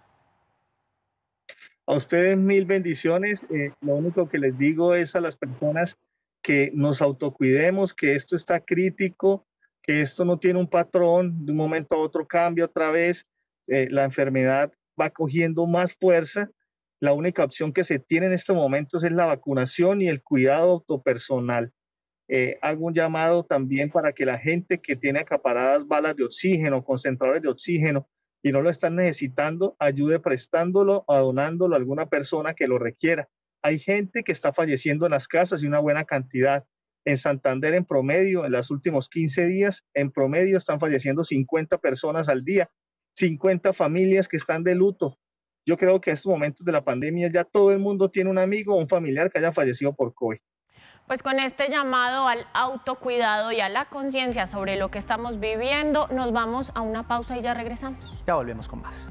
A ustedes mil bendiciones. Lo único que les digo es a las personas que nos autocuidemos, que esto está crítico, que esto no tiene un patrón, de un momento a otro cambia otra vez, la enfermedad va cogiendo más fuerza. La única opción que se tiene en estos momentos es la vacunación y el cuidado autopersonal. Hago un llamado también para que la gente que tiene acaparadas balas de oxígeno, concentradores de oxígeno, y no lo están necesitando, ayude prestándolo o donándolo a alguna persona que lo requiera. Hay gente que está falleciendo en las casas y una buena cantidad. En Santander, en promedio, en los últimos 15 días, en promedio están falleciendo 50 personas al día, 50 familias que están de luto. Yo creo que en estos momentos de la pandemia ya todo el mundo tiene un amigo o un familiar que haya fallecido por COVID. Pues con este llamado al autocuidado y a la conciencia sobre lo que estamos viviendo, nos vamos a una pausa y ya regresamos. Ya volvemos con más.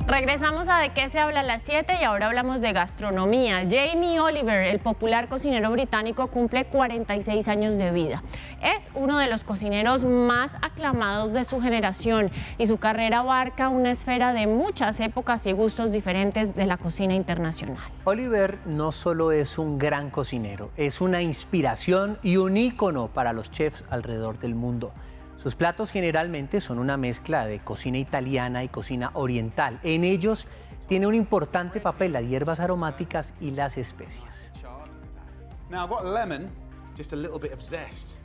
Regresamos a De qué se habla a las 7 y ahora hablamos de gastronomía. Jamie Oliver, el popular cocinero británico, cumple 46 años de vida. Es uno de los cocineros más aclamados de su generación y su carrera abarca una esfera de muchas épocas y gustos diferentes de la cocina internacional. Oliver no solo es un gran cocinero, es una inspiración y un ícono para los chefs alrededor del mundo. Sus platos generalmente son una mezcla de cocina italiana y cocina oriental. En ellos tiene un importante papel las hierbas aromáticas y las especias. Now I've got lemon, just a little bit of zest,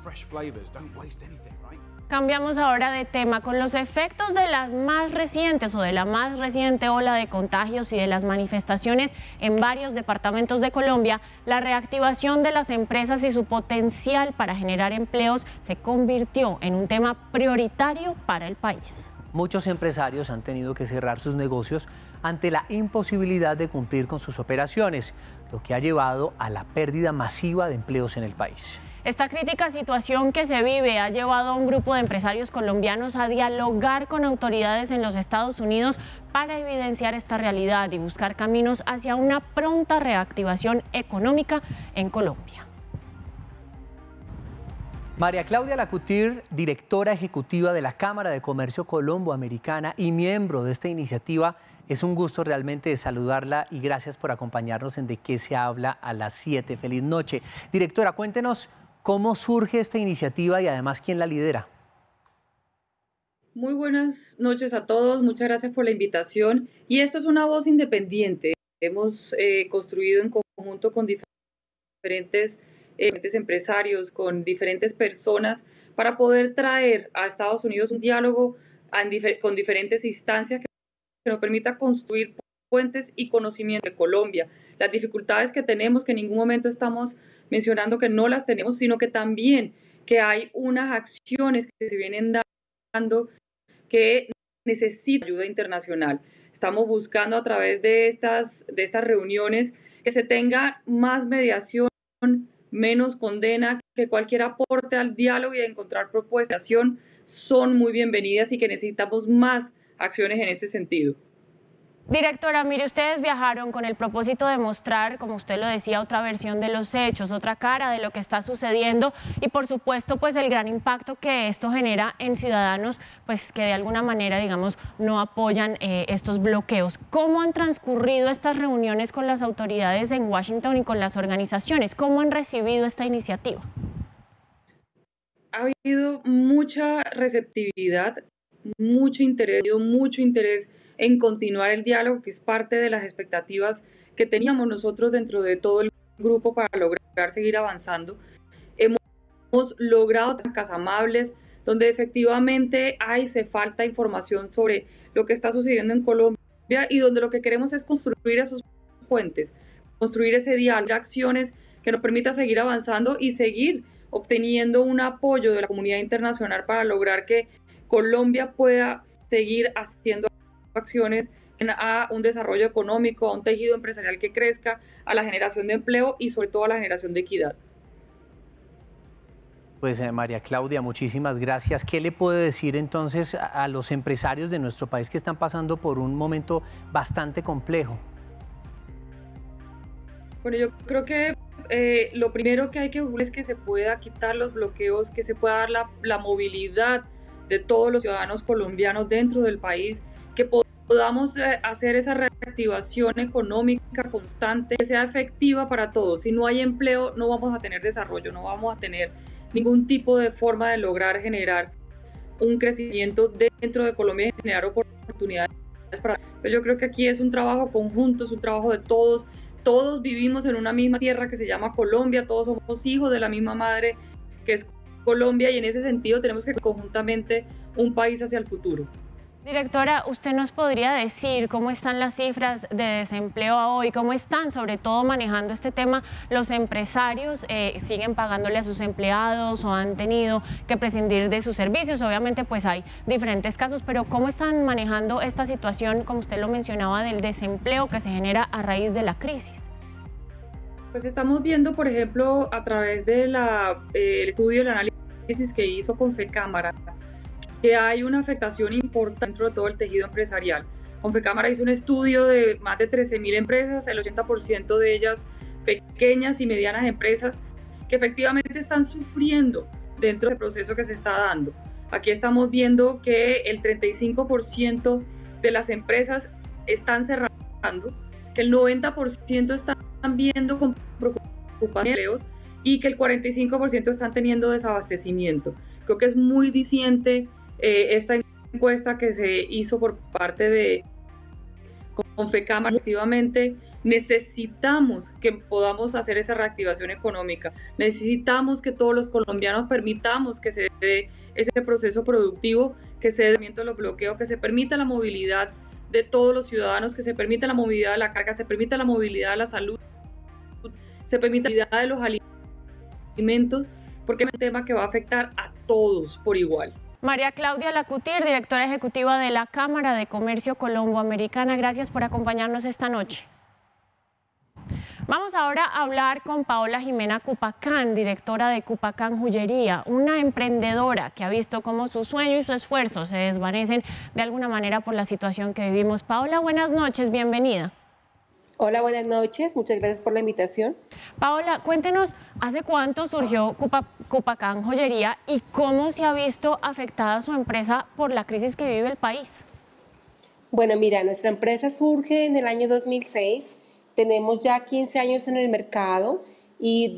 fresh flavors, don't waste anything, right? Cambiamos ahora de tema. Con los efectos de las más recientes o de la más reciente ola de contagios y de las manifestaciones en varios departamentos de Colombia, la reactivación de las empresas y su potencial para generar empleos se convirtió en un tema prioritario para el país. Muchos empresarios han tenido que cerrar sus negocios ante la imposibilidad de cumplir con sus operaciones, lo que ha llevado a la pérdida masiva de empleos en el país. Esta crítica situación que se vive ha llevado a un grupo de empresarios colombianos a dialogar con autoridades en los Estados Unidos para evidenciar esta realidad y buscar caminos hacia una pronta reactivación económica en Colombia. María Claudia Lacutir, directora ejecutiva de la Cámara de Comercio Colombo-Americana y miembro de esta iniciativa, es un gusto realmente saludarla y gracias por acompañarnos en De qué se habla a las 7. Feliz noche. Directora, cuéntenos cómo surge esta iniciativa y además quién la lidera. Muy buenas noches a todos, muchas gracias por la invitación. Y esto es una voz independiente. Hemos construido en conjunto con diferentes empresarios, con diferentes personas, para poder traer a Estados Unidos un diálogo con diferentes instancias que nos permita construir puentes y conocimiento de Colombia. Las dificultades que tenemos, que en ningún momento estamos mencionando que no las tenemos, sino que también que hay unas acciones que se vienen dando que necesitan ayuda internacional. Estamos buscando a través de estas reuniones que se tenga más mediación, menos condena, que cualquier aporte al diálogo y a encontrar propuestas de acción son muy bienvenidas y que necesitamos más acciones en ese sentido. Directora, mire, ustedes viajaron con el propósito de mostrar, como usted lo decía, otra versión de los hechos, otra cara de lo que está sucediendo y por supuesto pues el gran impacto que esto genera en ciudadanos pues que de alguna manera digamos no apoyan estos bloqueos. ¿Cómo han transcurrido estas reuniones con las autoridades en Washington y con las organizaciones? ¿Cómo han recibido esta iniciativa? Ha habido mucha receptividad, mucho interés en continuar el diálogo, que es parte de las expectativas que teníamos nosotros dentro de todo el grupo para lograr seguir avanzando. Hemos logrado casas amables, donde efectivamente se falta información sobre lo que está sucediendo en Colombia y donde lo que queremos es construir esos puentes, construir ese diálogo, acciones que nos permita seguir avanzando y seguir obteniendo un apoyo de la comunidad internacional para lograr que Colombia pueda seguir haciendo acciones a un desarrollo económico, a un tejido empresarial que crezca, a la generación de empleo y sobre todo a la generación de equidad. Pues María Claudia, muchísimas gracias. ¿Qué le puede decir entonces a los empresarios de nuestro país que están pasando por un momento bastante complejo? Bueno, yo creo que lo primero que hay que buscar es que se pueda quitar los bloqueos, que se pueda dar la movilidad de todos los ciudadanos colombianos dentro del país, que podamos hacer esa reactivación económica constante, que sea efectiva para todos. Si no hay empleo, no vamos a tener desarrollo, no vamos a tener ningún tipo de forma de lograr generar un crecimiento dentro de Colombia y generar oportunidades. Pero yo creo que aquí es un trabajo conjunto, es un trabajo de todos. Todos vivimos en una misma tierra que se llama Colombia, todos somos hijos de la misma madre que es Colombia y en ese sentido tenemos que conjuntamente un país hacia el futuro. Directora, ¿usted nos podría decir cómo están las cifras de desempleo hoy? ¿Cómo están, sobre todo, manejando este tema los empresarios? ¿Siguen pagándole a sus empleados o han tenido que prescindir de sus servicios? Obviamente, pues hay diferentes casos, pero ¿cómo están manejando esta situación, como usted lo mencionaba, del desempleo que se genera a raíz de la crisis? Pues estamos viendo, por ejemplo, a través del estudio, el análisis que hizo Confecámara, que hay una afectación importante dentro de todo el tejido empresarial. Confecámara hizo un estudio de más de 13.000 empresas, el 80% de ellas pequeñas y medianas empresas que efectivamente están sufriendo dentro del proceso que se está dando. Aquí estamos viendo que el 35% de las empresas están cerrando, que el 90% están viendo con preocupación empleos y que el 45% están teniendo desabastecimiento. Creo que es muy diciente esta encuesta que se hizo por parte de Confecámara. Efectivamente, necesitamos que podamos hacer esa reactivación económica, necesitamos que todos los colombianos permitamos que se dé ese proceso productivo, que se dé los bloqueos, que se permita la movilidad de todos los ciudadanos, que se permita la movilidad de la carga, se permita la movilidad de la salud, se permita la movilidad de los alimentos, porque es un tema que va a afectar a todos por igual. María Claudia Lacutir, directora ejecutiva de la Cámara de Comercio Colombo-Americana, gracias por acompañarnos esta noche. Vamos ahora a hablar con Paola Jimena Cupacán, directora de Cupacán Joyería, una emprendedora que ha visto cómo su sueño y su esfuerzo se desvanecen de alguna manera por la situación que vivimos. Paola, buenas noches, bienvenida. Hola, buenas noches, muchas gracias por la invitación. Paola, cuéntenos, ¿hace cuánto surgió Cupacán Joyería y cómo se ha visto afectada su empresa por la crisis que vive el país? Bueno, mira, nuestra empresa surge en el año 2006, tenemos ya 15 años en el mercado y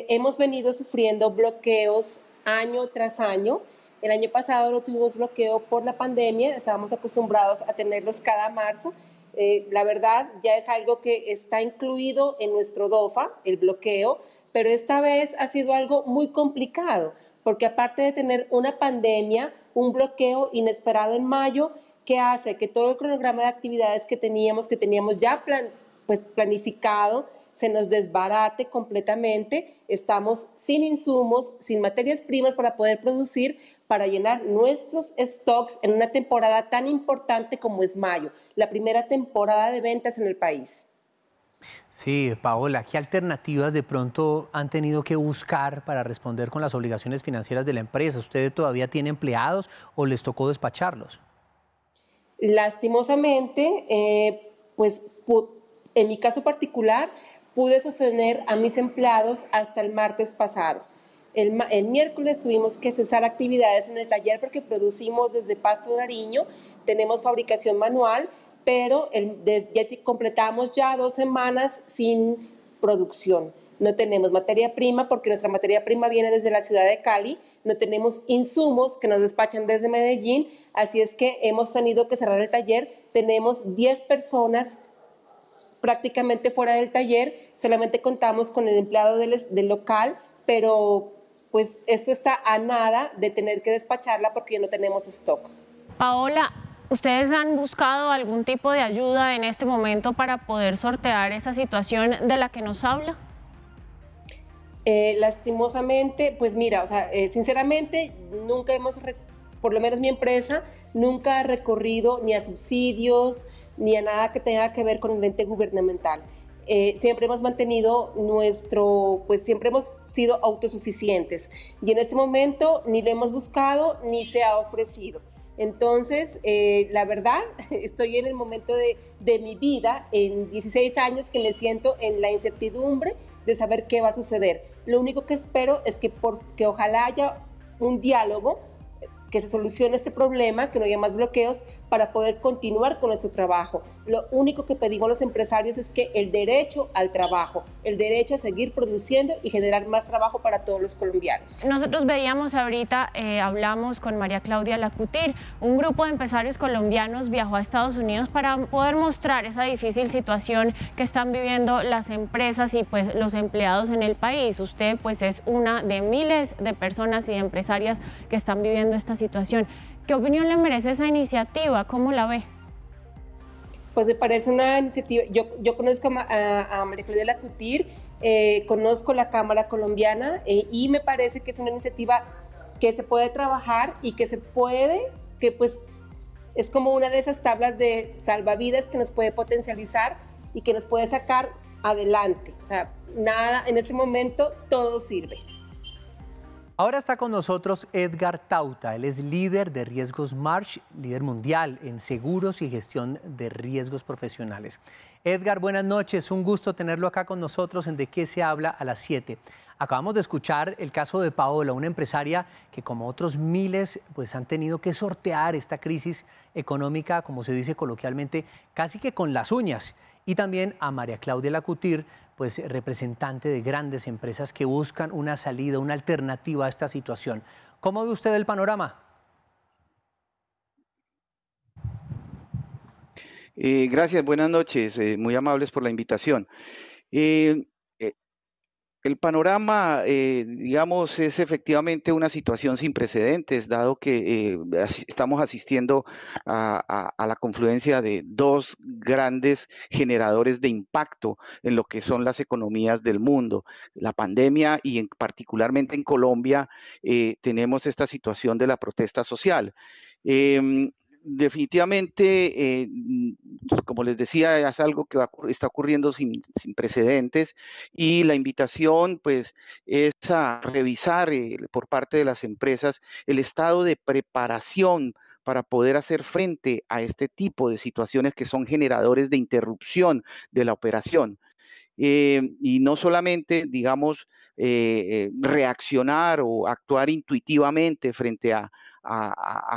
hemos venido sufriendo bloqueos año tras año. El año pasado no tuvimos bloqueo por la pandemia, estábamos acostumbrados a tenerlos cada marzo. La verdad ya es algo que está incluido en nuestro DOFA, el bloqueo, pero esta vez ha sido algo muy complicado, porque aparte de tener una pandemia, un bloqueo inesperado en mayo, que hace que todo el cronograma de actividades que teníamos ya planificado, se nos desbarate completamente, estamos sin insumos, sin materias primas para poder producir, para llenar nuestros stocks en una temporada tan importante como es mayo, la primera temporada de ventas en el país. Sí, Paola, ¿qué alternativas de pronto han tenido que buscar para responder con las obligaciones financieras de la empresa? ¿Ustedes todavía tienen empleados o les tocó despacharlos? Lastimosamente, en mi caso particular, pude sostener a mis empleados hasta el martes pasado. El miércoles tuvimos que cesar actividades en el taller porque producimos desde Pasto Nariño, tenemos fabricación manual, pero ya completamos ya 2 semanas sin producción. No tenemos materia prima porque nuestra materia prima viene desde la ciudad de Cali, no tenemos insumos que nos despachan desde Medellín, así es que hemos tenido que cerrar el taller. Tenemos 10 personas prácticamente fuera del taller, solamente contamos con el empleado del local, pero pues esto está a nada de tener que despacharla porque ya no tenemos stock. Paola, ¿ustedes han buscado algún tipo de ayuda en este momento para poder sortear esa situación de la que nos habla? Lastimosamente, pues mira, sinceramente nunca por lo menos mi empresa, nunca ha recorrido ni a subsidios, ni a nada que tenga que ver con el ente gubernamental. Siempre hemos mantenido siempre hemos sido autosuficientes y en este momento ni lo hemos buscado ni se ha ofrecido. Entonces, la verdad, estoy en el momento de mi vida, en 16 años que me siento en la incertidumbre de saber qué va a suceder. Lo único que espero es que ojalá haya un diálogo, que se solucione este problema, que no haya más bloqueos para poder continuar con nuestro trabajo. Lo único que pedimos a los empresarios es que el derecho al trabajo, el derecho a seguir produciendo y generar más trabajo para todos los colombianos. Nosotros veíamos ahorita, hablamos con María Claudia Lacutir, un grupo de empresarios colombianos viajó a Estados Unidos para poder mostrar esa difícil situación que están viviendo las empresas y pues los empleados en el país. Usted pues es una de miles de personas y de empresarias que están viviendo esta situación. ¿Qué opinión le merece esa iniciativa? ¿Cómo la ve? Pues me parece una iniciativa, yo conozco a María Claudia Lacutir, conozco la Cámara Colombiana y me parece que es una iniciativa que se puede trabajar y que pues es como una de esas tablas de salvavidas que nos puede potencializar y que nos puede sacar adelante. O sea, nada, en este momento todo sirve. Ahora está con nosotros Edgar Tauta, él es líder de Riesgos Marsh, líder mundial en seguros y gestión de riesgos profesionales. Edgar, buenas noches, un gusto tenerlo acá con nosotros en De Qué se habla a las 7. Acabamos de escuchar el caso de Paola, una empresaria que como otros miles pues han tenido que sortear esta crisis económica, como se dice coloquialmente, casi que con las uñas. y también a María Claudia Lacutir, pues representante de grandes empresas que buscan una salida, una alternativa a esta situación. ¿Cómo ve usted el panorama? Gracias, buenas noches, muy amables por la invitación. El panorama, digamos, es efectivamente una situación sin precedentes, dado que estamos asistiendo a la confluencia de dos grandes generadores de impacto en lo que son las economías del mundo. La pandemia y particularmente en Colombia tenemos esta situación de la protesta social. Definitivamente, como les decía, es algo que está ocurriendo sin precedentes, y la invitación pues es a revisar por parte de las empresas el estado de preparación para poder hacer frente a este tipo de situaciones que son generadores de interrupción de la operación. Y no solamente, digamos, reaccionar o actuar intuitivamente frente a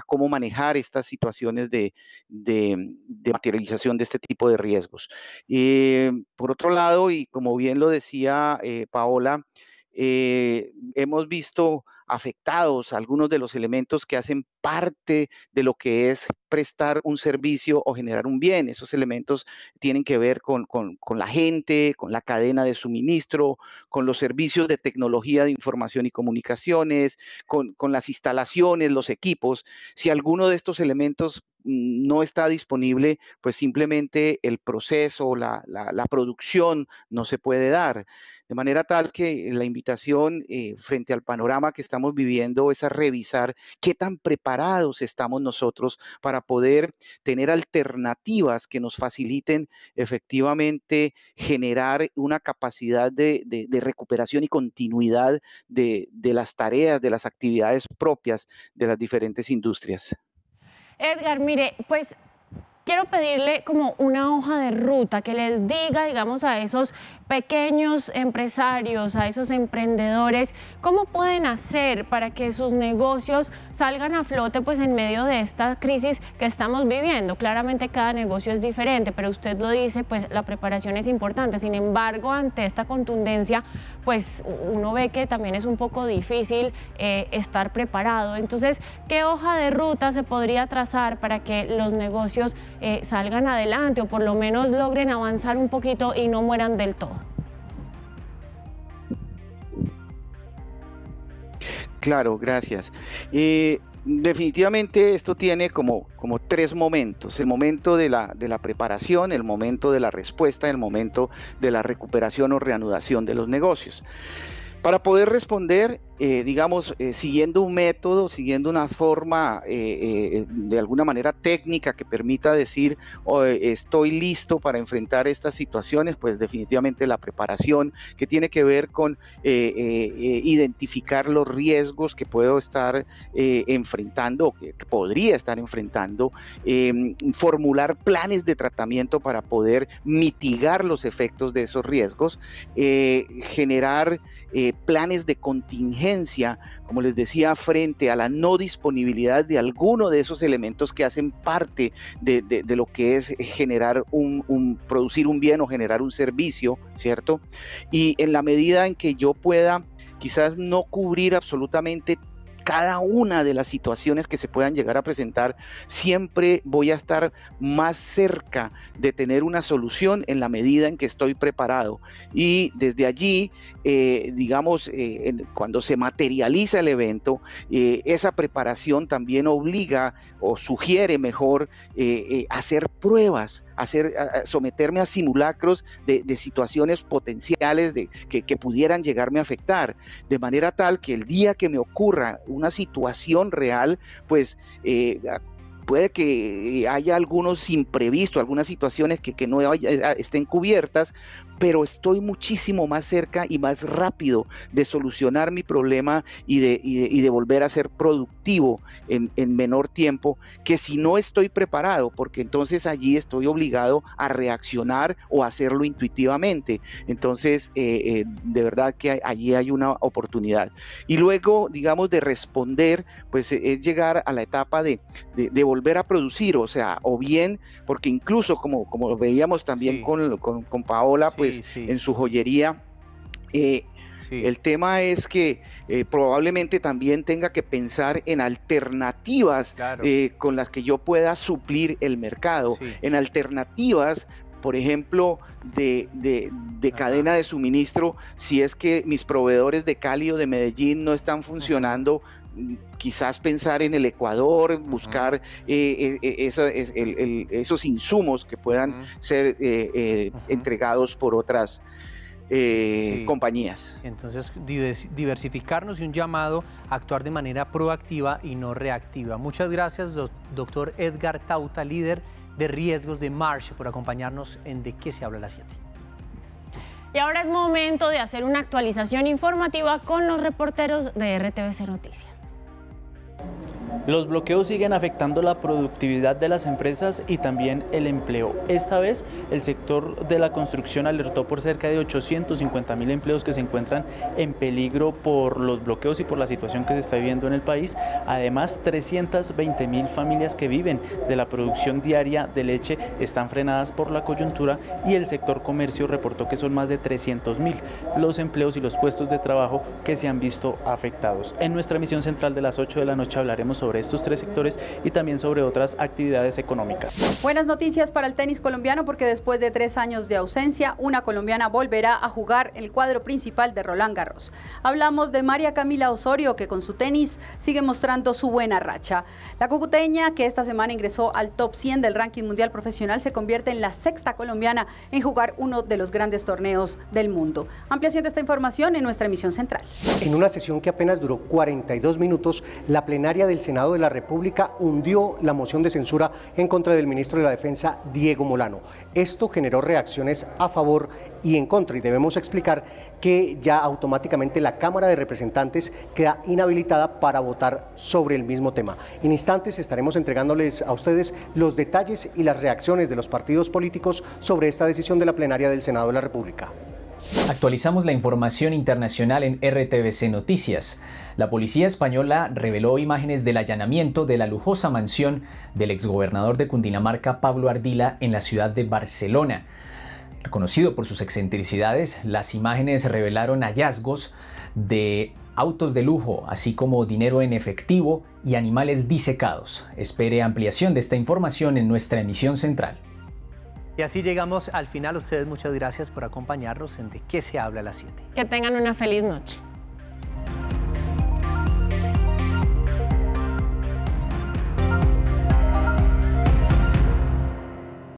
cómo manejar estas situaciones de materialización de este tipo de riesgos. Por otro lado, y como bien lo decía Paola, hemos visto afectados algunos de los elementos que hacen parte de lo que es prestar un servicio o generar un bien. Esos elementos tienen que ver con la gente, con la cadena de suministro, con los servicios de tecnología de información y comunicaciones, con las instalaciones, los equipos. Si alguno de estos elementos no está disponible, pues simplemente el proceso, la producción no se puede dar. De manera tal que la invitación frente al panorama que estamos viviendo es a revisar qué tan preparados estamos nosotros para poder tener alternativas que nos faciliten efectivamente generar una capacidad de recuperación y continuidad de las tareas, de las actividades propias de las diferentes industrias. Edgar, mire, pues quiero pedirle como una hoja de ruta que les diga, digamos, a esos pequeños empresarios, a esos emprendedores, cómo pueden hacer para que sus negocios salgan a flote pues en medio de esta crisis que estamos viviendo. Claramente cada negocio es diferente, pero usted lo dice, pues la preparación es importante. Sin embargo, ante esta contundencia, pues uno ve que también es un poco difícil estar preparado. Entonces, ¿qué hoja de ruta se podría trazar para que los negocios salgan adelante o por lo menos logren avanzar un poquito y no mueran del todo? Claro, gracias. Definitivamente esto tiene como tres momentos: el momento de la preparación, el momento de la respuesta, el momento de la recuperación o reanudación de los negocios. Para poder responder, digamos, siguiendo un método, siguiendo una forma de alguna manera técnica que permita decir estoy listo para enfrentar estas situaciones, pues definitivamente la preparación, que tiene que ver con identificar los riesgos que puedo estar enfrentando o que podría estar enfrentando, formular planes de tratamiento para poder mitigar los efectos de esos riesgos, generar planes de contingencia, como les decía, frente a la no disponibilidad de alguno de esos elementos que hacen parte de lo que es generar producir un bien o generar un servicio, ¿cierto? Y en la medida en que yo pueda quizás no cubrir absolutamente cada una de las situaciones que se puedan llegar a presentar, siempre voy a estar más cerca de tener una solución en la medida en que estoy preparado. Y desde allí, digamos, cuando se materializa el evento, esa preparación también obliga o sugiere mejor hacer pruebas, someterme a simulacros de situaciones potenciales que pudieran llegarme a afectar, de manera tal que el día que me ocurra una situación real, pues puede que haya algunos imprevistos, algunas situaciones que no estén cubiertas, pero estoy muchísimo más cerca y más rápido de solucionar mi problema y de volver a ser productivo en menor tiempo, que si no estoy preparado, porque entonces allí estoy obligado a reaccionar o hacerlo intuitivamente. Entonces, de verdad que allí hay una oportunidad. Y luego, digamos, de responder, pues es llegar a la etapa de volver a producir, o sea, o bien, porque incluso como lo veíamos también con Paola, pues en su joyería, el tema es que probablemente también tenga que pensar en alternativas con las que yo pueda suplir el mercado, en alternativas, por ejemplo, de cadena de suministro, si es que mis proveedores de Cali o de Medellín no están funcionando. Quizás pensar en el Ecuador, buscar esos insumos que puedan ser entregados por otras compañías. Entonces, diversificarnos y un llamado a actuar de manera proactiva y no reactiva. Muchas gracias, doctor Edgar Tauta, líder de riesgos de Marsh, por acompañarnos en De qué se habla a las 7. Y ahora es momento de hacer una actualización informativa con los reporteros de RTVC Noticias. Los bloqueos siguen afectando la productividad de las empresas y también el empleo. Esta vez el sector de la construcción alertó por cerca de 850.000 empleos que se encuentran en peligro por los bloqueos y por la situación que se está viviendo en el país. Además, 320.000 familias que viven de la producción diaria de leche están frenadas por la coyuntura, y el sector comercio reportó que son más de 300.000 los empleos y los puestos de trabajo que se han visto afectados. En nuestra emisión central de las 8 de la noche hablaremos sobre estos tres sectores y también sobre otras actividades económicas. Buenas noticias para el tenis colombiano, porque después de 3 años de ausencia, una colombiana volverá a jugar el cuadro principal de Roland Garros. Hablamos de María Camila Osorio, que con su tenis sigue mostrando su buena racha. La cucuteña, que esta semana ingresó al top 100 del ranking mundial profesional, se convierte en la 6ª colombiana en jugar uno de los grandes torneos del mundo. Ampliación de esta información en nuestra emisión central. En una sesión que apenas duró 42 minutos, la plenaria del Senado de la República hundió la moción de censura en contra del ministro de la Defensa, Diego Molano. Esto generó reacciones a favor y en contra, y debemos explicar que ya automáticamente la Cámara de Representantes queda inhabilitada para votar sobre el mismo tema. En instantes estaremos entregándoles a ustedes los detalles y las reacciones de los partidos políticos sobre esta decisión de la plenaria del Senado de la República. Actualizamos la información internacional en RTVC Noticias. La policía española reveló imágenes del allanamiento de la lujosa mansión del exgobernador de Cundinamarca, Pablo Ardila, en la ciudad de Barcelona. Conocido por sus excentricidades, las imágenes revelaron hallazgos de autos de lujo, así como dinero en efectivo y animales disecados. Espere ampliación de esta información en nuestra emisión central. Y así llegamos al final. Ustedes, muchas gracias por acompañarnos en De qué se habla a las 7. Que tengan una feliz noche.